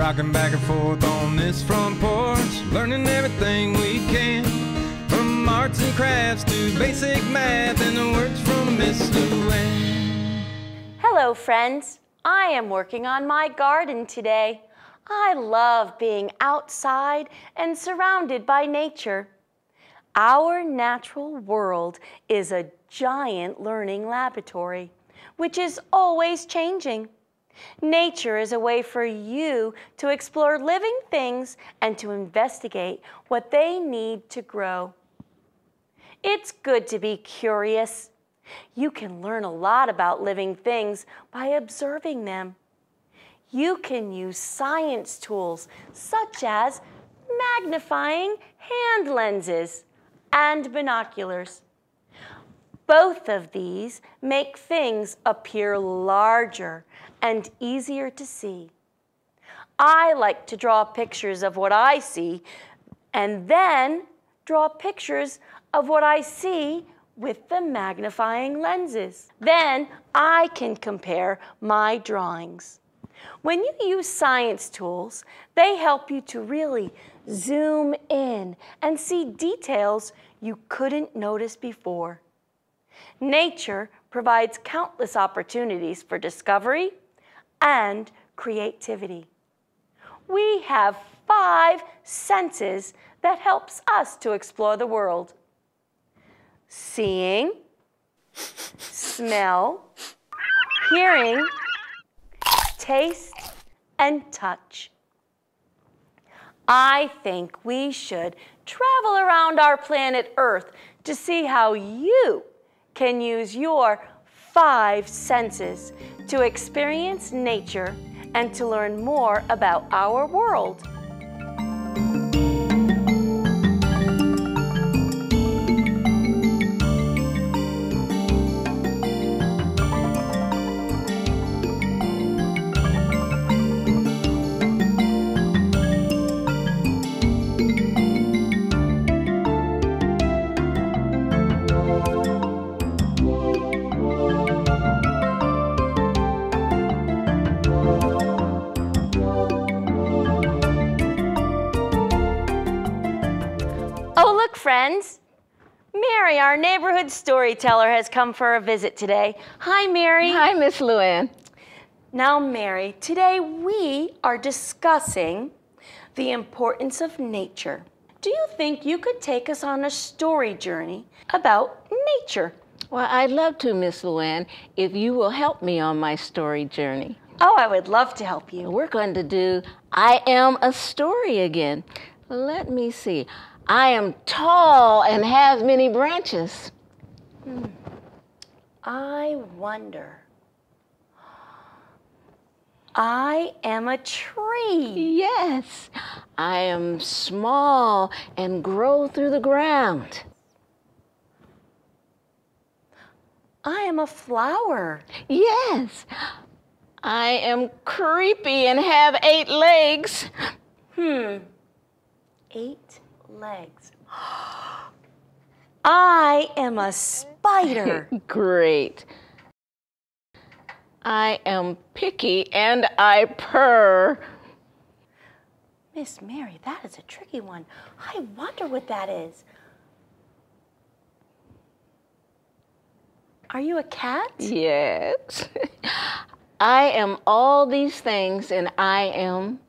Rocking back and forth on this front porch, learning everything we can, from arts and crafts to basic math and the words from Miss Luanne. Hello friends, I am working on my garden today. I love being outside and surrounded by nature. Our natural world is a giant learning laboratory, which is always changing. Nature is a way for you to explore living things and to investigate what they need to grow. It's good to be curious. You can learn a lot about living things by observing them. You can use science tools such as magnifying hand lenses and binoculars. Both of these make things appear larger and easier to see. I like to draw pictures of what I see and then draw pictures of what I see with the magnifying lenses. Then I can compare my drawings. When you use science tools, they help you to really zoom in and see details you couldn't notice before. Nature provides countless opportunities for discovery and creativity. We have 5 senses that helps us to explore the world: seeing, smell, hearing, taste, and touch. I think we should travel around our planet Earth to see how you can use your 5 senses to experience nature and to learn more about our world. Oh, look, friends. Mary, our neighborhood storyteller, has come for a visit today. Hi, Mary. Hi, Miss Luanne. Now, Mary, today we are discussing the importance of nature. Do you think you could take us on a story journey about nature? Well, I'd love to, Miss Luanne, if you will help me on my story journey. Oh, I would love to help you. We're going to do I Am a Story again. Let me see. I am tall and have many branches. I wonder. I am a tree. Yes. I am small and grow through the ground. I am a flower. Yes. I am creepy and have 8 legs. 8 legs. I am a spider. Great. I am picky and I purr. Miss Mary, that is a tricky one. I wonder what that is. Are you a cat? Yes. I am all these things and I am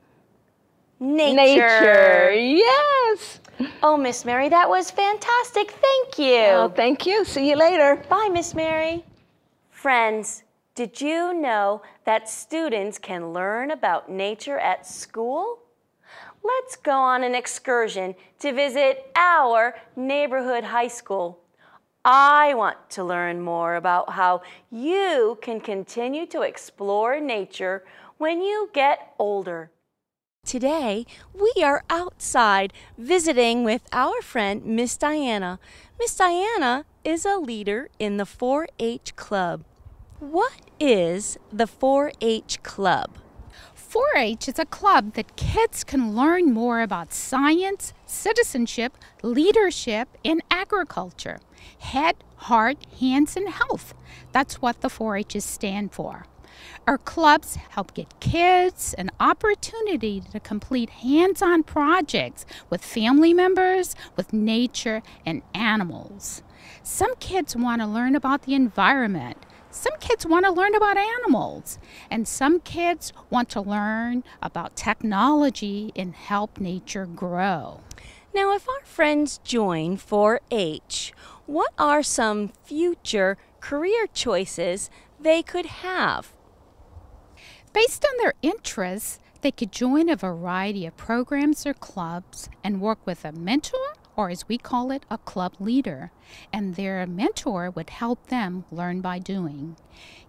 nature. Yes. Oh, Miss Mary, that was fantastic. Thank you. Oh, thank you. See you later. Bye, Miss Mary. Friends, did you know that students can learn about nature at school? Let's go on an excursion to visit our neighborhood high school. I want to learn more about how you can continue to explore nature when you get older. Today, we are outside visiting with our friend, Miss Diana. Miss Diana is a leader in the 4-H Club. What is the 4-H Club? 4-H is a club that kids can learn more about science, citizenship, leadership, and agriculture. Head, heart, hands, and health. That's what the 4-H's stand for. Our clubs help get kids an opportunity to complete hands-on projects with family members, with nature, and animals. Some kids want to learn about the environment. Some kids want to learn about animals. And some kids want to learn about technology and help nature grow. Now, if our friends join 4-H, what are some future career choices they could have? Based on their interests, they could join a variety of programs or clubs and work with a mentor, or as we call it, a club leader. And their mentor would help them learn by doing.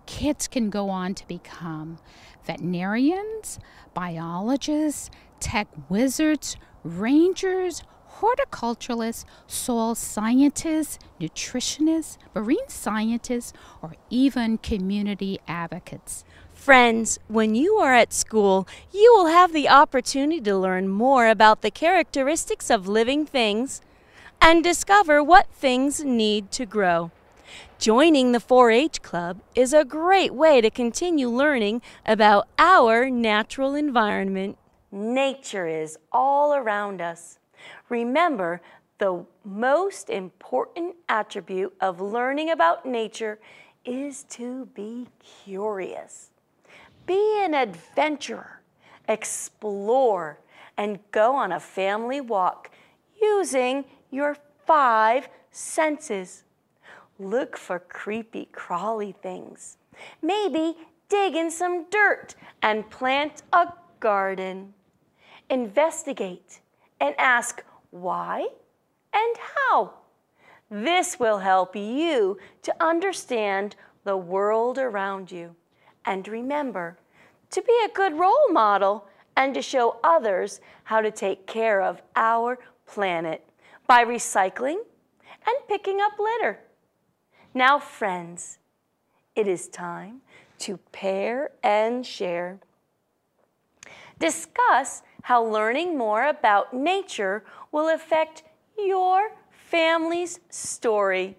Kids can go on to become veterinarians, biologists, tech wizards, rangers, horticulturalists, soil scientists, nutritionists, marine scientists, or even community advocates. Friends, when you are at school, you will have the opportunity to learn more about the characteristics of living things and discover what things need to grow. Joining the 4-H Club is a great way to continue learning about our natural environment. Nature is all around us. Remember, the most important attribute of learning about nature is to be curious. Be an adventurer, explore, and go on a family walk using your 5 senses. Look for creepy, crawly things. Maybe dig in some dirt and plant a garden. Investigate and ask why and how. This will help you to understand the world around you. And remember to be a good role model and to show others how to take care of our planet by recycling and picking up litter. Now, friends, it is time to pair and share. Discuss how learning more about nature will affect your family's story.